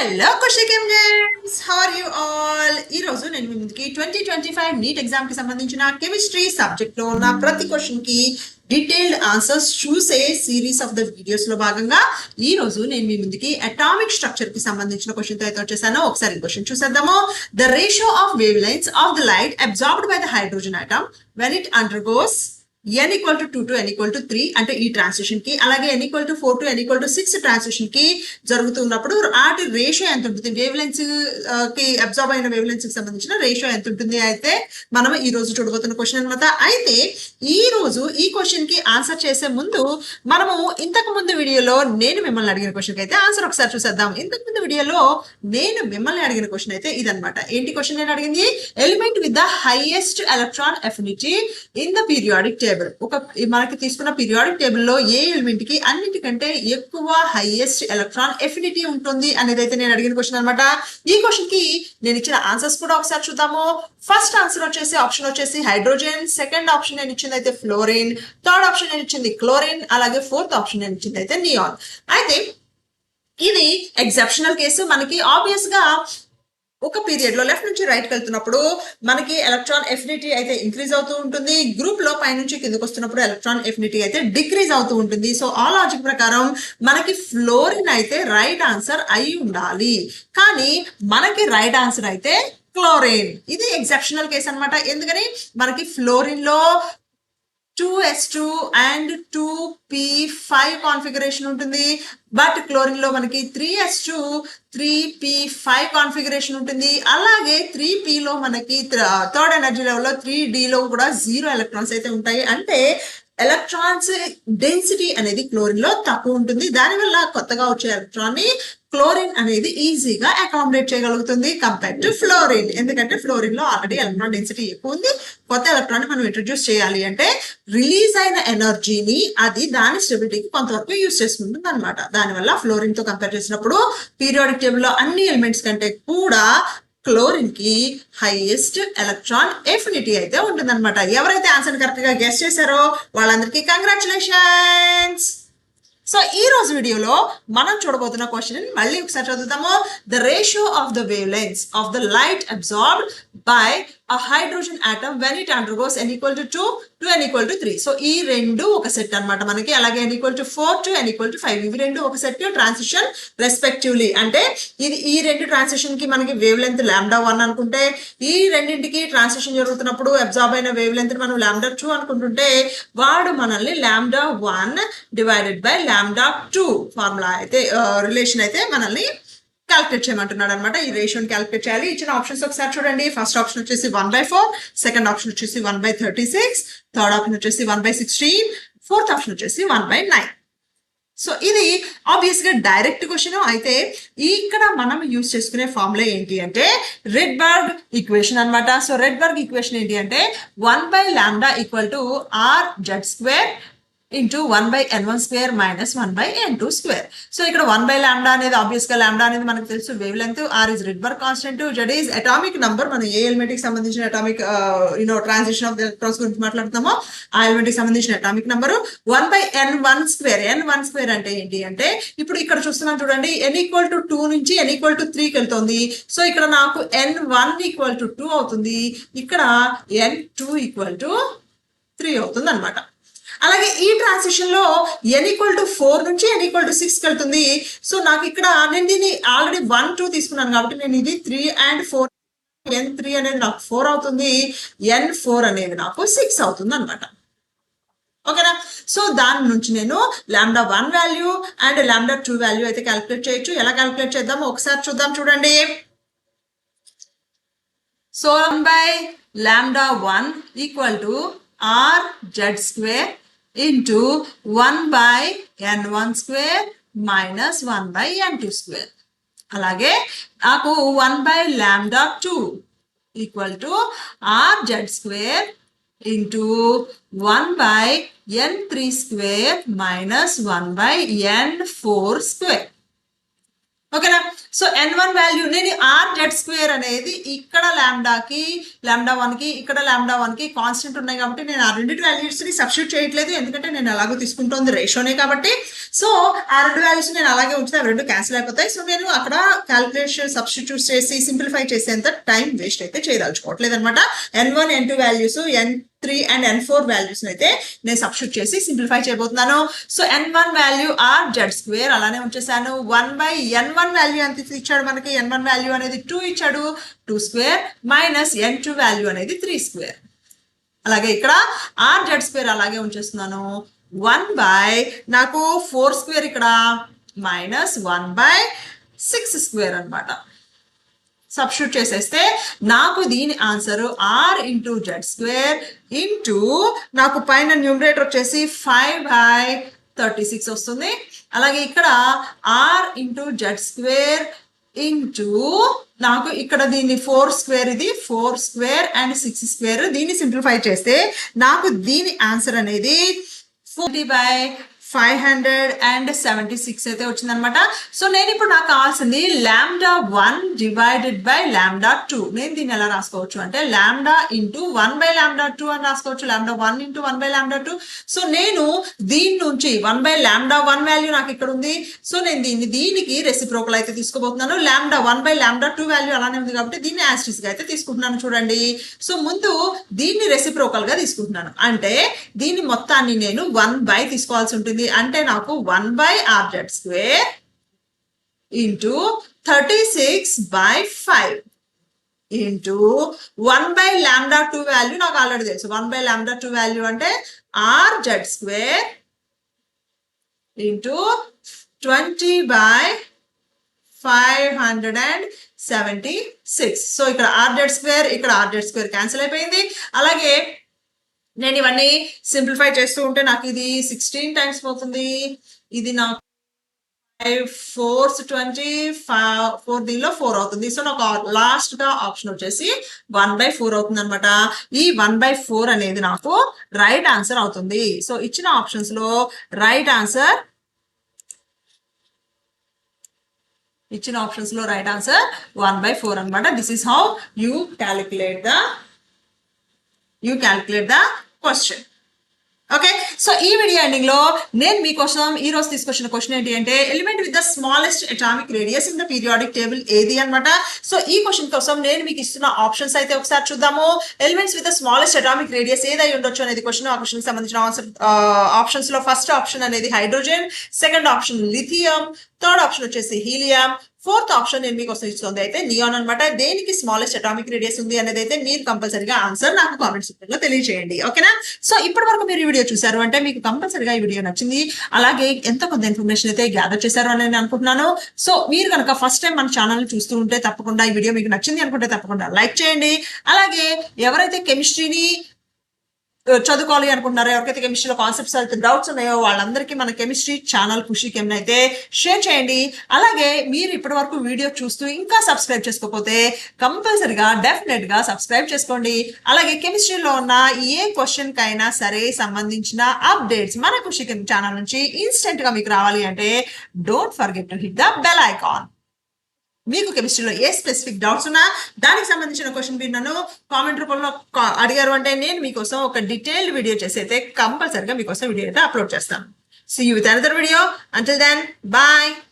Hello కుషికం games, how are you all? ఈ రోజు నేను మీ ముందుకి 2025 నీట్ ఎగ్జామ్ కి సంబంధించిన కెమిస్ట్రీ సబ్జెక్ట్ లో ఉన్న ప్రతి క్వశ్చన్ కి డీటెయిల్డ్ ఆన్సర్స్ చూసే సిరీస్ ఆఫ్ ద వీడియోస్ లో భాగంగా ఈ రోజు నేను మీ ముందుకి అటామిక్ స్ట్రక్చర్ కి సంబంధించిన క్వశ్చన్ తో అయితే వచ్చేసాను. ఒకసారి క్వశ్చన్ చూసేద్దాము. The ratio of wave lengths of the light absorbed by the hydrogen atom when it undergoes n equal to 2 to n equal to 3 అంటే ఈ ట్రాన్సిషన్ కి, అలాగే n equal to 4 to n equal to 6 transition కి జరుగుతున్నప్పుడు వాటి ratio ఎంత ఉంటుంది, wave lengths కి అబ్జార్బ్ అయిన వేవ్ లెంగ్త్స్ కి సంబంధించిన రేషియో ఎంత ఉంటుంది అయితే మనం ఈ రోజు చూడబోతున్న క్వశ్చన్ అనమాట. అయితే ఈ రోజు ఈ క్వశ్చన్ కి ఆన్సర్ చేసే ముందు మనము ఇంతకు ముందు వీడియోలో నేను మిమ్మల్ని అడిగిన క్వశ్చన్ కి అయితే ఆన్సర్ ఒకసారి చూసేద్దాం. ఇంతకు ముందు వీడియోలో నేను మిమ్మల్ని అడిగిన క్వశ్చన్ అయితే ఇదనమాట. ఏంటి క్వశ్చన్ నేను అడిగింది? Element with the highest electron affinity in the periodic table. ఒక మనకి తీసుకున్న పీరియాడిక్ టేబుల్ లో ఏ ఎలిమెంట్ కి అన్నిటికంటే ఎక్కువ హైయెస్ట్ ఎలక్ట్రాన్ ఎఫినిటీ ఉంటుంది అనేది అయితే నేను అడిగిన క్వశ్చన్ అనమాట. ఈ క్వశ్చన్ కి నేను ఇచ్చిన ఆన్సర్స్ కూడా ఒకసారి చూద్దాము. ఫస్ట్ ఆన్సర్ ఆప్షన్ వచ్చేసి హైడ్రోజన్, సెకండ్ ఆప్షన్ నేను ఇచ్చింది అయితే ఫ్లోరిన్, థర్డ్ ఆప్షన్ నేను ఇచ్చింది క్లోరిన్, అలాగే ఫోర్త్ ఆప్షన్ నేను ఇచ్చింది అయితే నియాన్. అయితే ఇది ఎగ్జెప్షనల్ కేసు. మనకి ఆబ్వియస్ గా ఒక పీరియడ్ లో లెఫ్ట్ నుంచి రైట్ వెళ్తున్నప్పుడు మనకి ఎలక్ట్రాన్ ఎఫినిటీ అయితే ఇంక్రీజ్ అవుతూ ఉంటుంది, గ్రూప్ లో పై నుంచి కిందకు వస్తున్నప్పుడు ఎలక్ట్రాన్ ఎఫినిటీ అయితే డిక్రీజ్ అవుతూ ఉంటుంది. సో ఆ లాజిక్ ప్రకారం మనకి ఫ్లోరిన్ అయితే రైట్ ఆన్సర్ అయి ఉండాలి, కానీ మనకి రైట్ ఆన్సర్ అయితే క్లోరిన్. ఇది ఎగ్జెప్షనల్ కేసు అనమాట. ఎందుకని మనకి ఫ్లోరిన్ లో 2s2 అండ్ 2p5 కాన్ఫిగరేషన్ ఉంటుంది, బట్ క్లోరిన్ లో మనకి 3s2 3p5 కాన్ఫిగరేషన్ ఉంటుంది. అలాగే 3p లో మనకి థర్డ్ ఎనర్జీ లెవెల్లో 3d లో కూడా 0 ఎలక్ట్రాన్స్ అయితే ఉంటాయి. అంటే ఎలక్ట్రాన్స్ డెన్సిటీ అనేది క్లోరిన్ లో తక్కువ ఉంటుంది. దానివల్ల కొత్తగా వచ్చే ఎలక్ట్రాన్ ని క్లోరిన్ అనేది ఈజీగా అకామిడేట్ చేయగలుగుతుంది కంపేర్ టు ఫ్లోరిన్. ఎందుకంటే ఫ్లోరిన్ లో ఆల్రెడీ ఎలక్ట్రాన్ డెన్సిటీ ఎక్కువ ఉంది. కొత్త ఎలక్ట్రాన్ మనం ఇంట్రడ్యూస్ చేయాలి అంటే రిలీజ్ అయిన ఎనర్జీని అది దాని స్టెబిలిటీకి కొంతవరకు యూజ్ చేసుకుంటుంది అనమాట. దానివల్ల ఫ్లోరిన్ తో కంపేర్ చేసినప్పుడు పీరియాడిక్ టేబుల్ లో అన్ని ఎలిమెంట్స్ కంటే కూడా క్లోరిన్ కి హైయెస్ట్ ఎలక్ట్రాన్ ఎఫినిటీ అయితే ఉంటుంది అనమాట. ఎవరైతే ఆన్సర్ కరెక్ట్ గా గెస్ చేశారో వాళ్ళందరికీ కంగ్రాచులేషన్స్. సో ఈ రోజు వీడియోలో మనం చూడబోతున్న క్వశ్చన్ మళ్ళీ ఒకసారి చదువుతాము. The ratio of the wave lengths of the light absorbed by a hydrogen atom when it undergoes n equal to 2 to n equal to 3. So ఈ రెండు ఒక సెట్ అనమాట మనకి. అలాగే n equal to 4 to n equal to 5 ఇవి రెండు ఒక set transition respectively. అంటే ఇది ఈ రెండు ట్రాన్సిషన్ కి మనకి వేవ్ లెంత్ λ1 అనుకుంటే, ఈ రెండింటికి ట్రాన్సిషన్ జరుగుతున్నప్పుడు అబ్జార్బ్ అయిన వేవ్ లెంత్ మనం λ2 అనుకుంటుంటే, వాడు మనల్ని λ1 డివైడెడ్ బై λ2 ఫార్ములా అయితే రిలేషన్ అయితే మనల్ని క్యాల్కులేట్ చేయమంటున్నాడు అనమాట. ఈ రేషియోని క్యాల్కులేట్ చేయాలి. ఇచ్చిన ఆప్షన్స్ ఒకసారి చూడండి. ఫస్ట్ ఆప్షన్ వచ్చేసి 1/4, సెకండ్ ఆప్షన్ వచ్చేసి 1/36, థర్డ్ ఆప్షన్ వచ్చేసి 1/16, ఫోర్త్ ఆప్షన్ వచ్చేసి 1/9. సో ఇది ఆబ్వియస్ గా డైరెక్ట్ క్వశ్చన్. అయితే ఇక్కడ మనం యూజ్ చేసుకునే ఫార్ములా ఏంటి అంటే రెడ్బర్గ్ ఈక్వేషన్ అనమాట. సో రెడ్బర్గ్ ఈక్వేషన్ ఏంటి అంటే 1/λ = r(z²) into 1/n1² minus 1/n2². So ఇక్కడ 1/λ అనేది ఆబ్వియస్ గా λ అనేది మనకు తెలుసు wavelength, R is Rydberg constant, Z is atomic number. మనం ఏ ఎలిమెంట్ కి సంబంధించిన అటామిక్ ట్రాన్సిషన్ ఆఫ్ ఎలక్ట్రాన్స్ గురించి మాట్లాడుతామో ఆ ఎలిమెంట్ కి సంబంధించిన అటామిక్ నంబర్. 1/n1². n1² అంటే ఏంటి అంటే ఇప్పుడు ఇక్కడ చూస్తున్నాం చూడండి, n = 2 నుంచి n = 3కి వెళ్తుంది. సో ఇక్కడ నాకు n1 = 2 అవుతుంది, ఇక్కడ n2 = 3 అవుతుంది అనమాట. అలాగే ఈ ట్రాన్సిషన్ లో n = 4 నుంచి n = 6కి వెళ్తుంది. సో నాకు ఇక్కడ నేను దీన్ని ఆల్రెడీ 1, 2 తీసుకున్నాను కాబట్టి నేను ఇది 3 and 4, n3 అనేది నాకు 4 అవుతుంది, n4 అనేది నాకు 6 అవుతుంది అనమాట. ఓకేనా? సో దాని నుంచి నేను λ1 వాల్యూ అండ్ λ2 వాల్యూ అయితే క్యాల్కులేట్ చేయొచ్చు. ఎలా క్యాల్కులేట్ చేద్దామో ఒకసారి చూద్దాం చూడండి. So 1/λ1 = r(z²) into 1/n1² minus 1/n2². అలాగే నాకు 1/λ2 = r(z²) into 1/n3² minus 1/n4². ఓకేనా? సో n1 వాల్యూ నేను r(z²) అనేది ఇక్కడ లాంబ్డాకి λ1 కి ఇక్కడ λ1 కి కాన్స్టెంట్ ఉన్నాయి కాబట్టి నేను ఆ రెండింటి వాల్యూస్ ని సబ్స్టిట్యూట్ చేయట్లేదు, ఎందుకంటే నేను అలాగే తీసుకుంటోంది రేషియోనే కాబట్టి. సో ఆ రెండు వాల్యూస్ నేను అలాగే ఉంచితే అవి రెండు క్యాన్సిల్ అయిపోతాయి. సో నేను అక్కడ క్యాలిక్యులేషన్ సబ్స్టిట్యూట్ చేసి సింప్లిఫై చేసేంత టైం వేస్ట్ అయితే చేయదలుచుకోవట్లేదు అనమాట. n1 n2 values n3 and n4 values అయితే నేను సబ్స్టిట్యూట్ చేసి సింప్లిఫై చేయబోతున్నాను. సో n1 వాల్యూ r(z²) అలానే ఉంచేసాను. 1/n1 వాల్యూ ఎంత ఇచ్చాడు మనకి? n1 వాల్యూ అనేది 2 ఇచ్చాడు, 2² మైనస్ n2 వాల్యూ అనేది 3². అలాగే ఇక్కడ r(z²) అలాగే ఉంచేస్తున్నాను. 1/ నాకు 4² ఇక్కడ మైనస్ 1/6² అనమాట. సబ్స్టిట్యూట్ చేసేస్తే నాకు దీని ఆన్సర్ r(z²) ఇంటూ నాకు పైన న్యూమరేటర్ వచ్చేసి 5/36 వస్తుంది. అలాగే ఇక్కడ r(z²) ఇంటూ నాకు ఇక్కడ దీన్ని 4² ఇది 4² అండ్ 6² దీన్ని సింప్లిఫై చేస్తే నాకు దీని ఆన్సర్ అనేది 40/576 అయితే వచ్చిందనమాట. సో నేను ఇప్పుడు నాకు కావాల్సింది λ1 డివైడెడ్ బై λ2. నేను దీన్ని ఎలా రాసుకోవచ్చు అంటే λ ఇంటూ 1/λ2 అని రాసుకోవచ్చు, λ1 ఇంటూ 1/λ2. సో నేను దీని నుంచి 1/λ1 వాల్యూ నాకు ఇక్కడ ఉంది. సో నేను దీనికి రెసిప్రోకల్ అయితే తీసుకోబోతున్నాను. λ1/λ2 వాల్యూ అలానే ఉంది కాబట్టి దీన్ని యాస్టిస్ గా అయితే తీసుకుంటున్నాను చూడండి. సో ముందు దీన్ని రెసిప్రోకల్ గా తీసుకుంటున్నాను, అంటే దీని మొత్తాన్ని నేను 1/, తీసుకోవాల్సి ఉంటుంది. అంటే నాకు 1/r(z²) ఇంటూ 36/5 ఇంటూ 1/λ2 వాల్యూ నాకు ఆల్రెడీ తెలుసు. 1/λ2 వాల్యూ అంటే r(z²) ఇంటూ 20/576. సో ఇక్కడ r(z²) ఇక్కడ r(z²) క్యాన్సిల్ అయిపోయింది. అలాగే నేను ఇవన్నీ సింప్లిఫై చేస్తూ ఉంటే నాకు ఇది 16 టైమ్స్ పోతుంది. ఇది నాకు 4 20 4 దీనిలో 4 అవుతుంది. సో నాకు లాస్ట్ గా ఆప్షన్ వచ్చేసి 1/4 అవుతుంది అనమాట. ఈ 1/4 అనేది నాకు రైట్ ఆన్సర్ అవుతుంది. సో ఇచ్చిన ఆప్షన్స్ లో రైట్ ఆన్సర్ 1/4 అనమాట. This is how you calculate the question. Okay, so ఈ వీడియో ఎండింగ్ లో నేను మీకోసం ఈ రోజు తీసుకొచ్చిన క్వశ్చన్ ఏంటి అంటే element with the smallest atomic radius in the periodic table ఏది అనమాట. సో ఈ క్వశ్చన్ కోసం నేను మీకు ఇస్తున్న ఆప్షన్స్ అయితే ఒకసారి చూద్దాము. Elements with the smallest atomic radius ఏదై ఉండొచ్చు అనేది క్వశ్చన్. ఆ క్వశ్చన్ సంబంధించిన ఆప్షన్స్ లో ఫస్ట్ ఆప్షన్ అనేది hydrogen, second option lithium, third option వచ్చేసి హీలియం, ఫోర్త్ ఆప్షన్ నేను మీకోసం ఇస్తుంది అయితే నియాన్ అనమాట. దేనికి స్మాలెస్ట్ అటామిక్ రేడియస్ ఉంది అనేది అయితే మీరు కంపల్సరీగా ఆన్సర్ నాకు కామెంట్ సెక్షన్ లో తెలియజేయండి. ఓకేనా? సో ఇప్పటి వరకు మీరు ఈ వీడియో చూసారు అంటే మీకు కంపల్సరీగా ఈ వీడియో నచ్చింది, అలాగే ఎంతో కొంత ఇన్ఫర్మేషన్ అయితే గ్యాదర్ చేశారు అని నేను అనుకుంటున్నాను. సో మీరు కనుక ఫస్ట్ టైం మన ఛానల్ చూస్తూ ఉంటే తప్పకుండా ఈ వీడియో మీకు నచ్చింది అనుకుంటే తప్పకుండా లైక్ చేయండి. అలాగే ఎవరైతే కెమిస్ట్రీని చదువుకోవాలి అనుకుంటున్నారో, ఎవరికైతే కెమిస్ట్రీలో కాన్సెప్ట్స్ అయితే డౌట్స్ ఉన్నాయో వాళ్ళందరికీ మన కెమిస్ట్రీ ఛానల్ ఖుషి కెమ్ అయితే షేర్ చేయండి. అలాగే మీరు ఇప్పటి వరకు వీడియో చూస్తూ ఇంకా సబ్స్క్రైబ్ చేసుకోకపోతే కంపల్సరిగా డెఫినెట్ గా సబ్స్క్రైబ్ చేసుకోండి. అలాగే కెమిస్ట్రీలో ఉన్న ఏ క్వశ్చన్ కైనా సరే సంబంధించిన అప్డేట్స్ మన ఖుషి కెమ్ ఛానల్ నుంచి ఇన్స్టెంట్ గా మీకు రావాలి అంటే don't forget to hit the bell icon. మీకు కెమిస్ట్రీలో ఏ స్పెసిఫిక్ డౌట్స్ ఉన్నా దానికి సంబంధించిన క్వశ్చన్ మీరు నన్ను కామెంట్ రూపంలో అడిగారు అంటే నేను మీకోసం ఒక డీటెయిల్డ్ వీడియో చేసి అయితే కంపల్సరీగా మీకోసం వీడియో అయితే అప్లోడ్ చేస్తాను. See you with another video. Until then, bye.